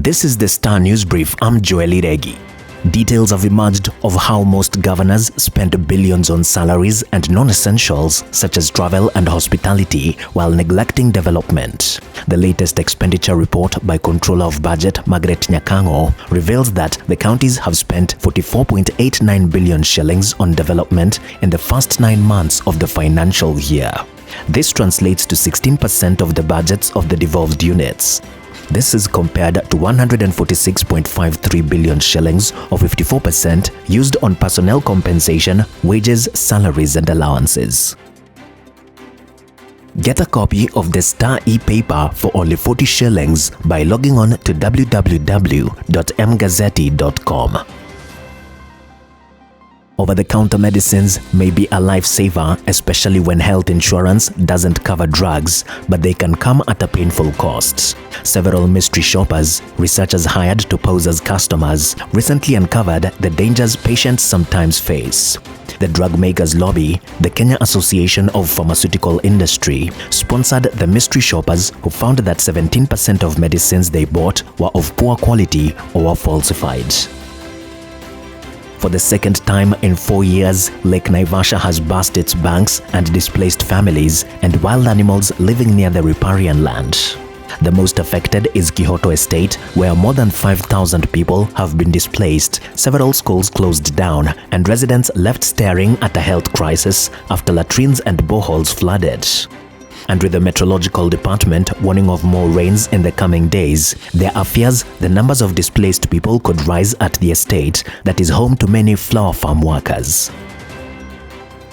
This is the Star News Brief. I'm Joeli Regi. Details have emerged of how most governors spend billions on salaries and non-essentials such as travel and hospitality while neglecting development. The latest expenditure report by Controller of Budget Margaret Nyakango reveals that the counties have spent 44.89 billion shillings on development in the first 9 months of the financial year. This translates to 16% of the budgets of the devolved units. This is compared to 146.53 billion shillings or 54% used on personnel compensation, wages, salaries and allowances. Get a copy of the Star e-paper for only 40 shillings by logging on to www.mgazzetti.com. Over-the-counter medicines may be a lifesaver, especially when health insurance doesn't cover drugs, but they can come at a painful cost. Several mystery shoppers, researchers hired to pose as customers, recently uncovered the dangers patients sometimes face. The drug makers lobby, the Kenya Association of Pharmaceutical Industry, sponsored the mystery shoppers who found that 17% of medicines they bought were of poor quality or were falsified. For the second time in 4 years, Lake Naivasha has burst its banks and displaced families and wild animals living near the riparian land. The most affected is Kihoto Estate, where more than 5,000 people have been displaced, several schools closed down, and residents left staring at a health crisis after latrines and boreholes flooded. And with the meteorological department warning of more rains in the coming days, there are fears the numbers of displaced people could rise at the estate that is home to many flower farm workers.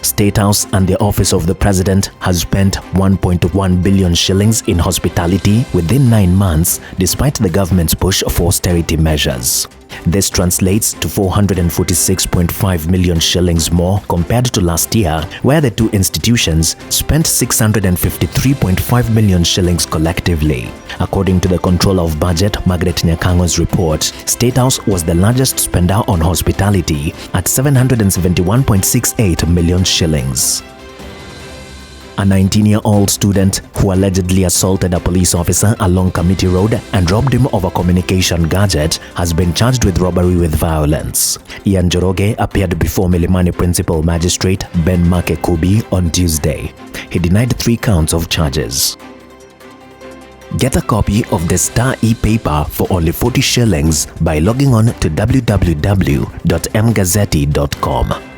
State House and the Office of the President has spent 1.1 billion shillings in hospitality within 9 months despite the government's push for austerity measures. This translates to 446.5 million shillings more compared to last year, where the two institutions spent 653.5 million shillings collectively. According to the Controller of Budget Margaret Nyakango's report, State House was the largest spender on hospitality at 771.68 million shillings. A 19-year-old student who allegedly assaulted a police officer along Committee Road and robbed him of a communication gadget has been charged with robbery with violence. Ian Joroge appeared before Milimani Principal Magistrate Ben Makekubi on Tuesday. He denied 3 counts of charges. Get a copy of the Star e-paper for only 40 shillings by logging on to www.mgazzetti.com.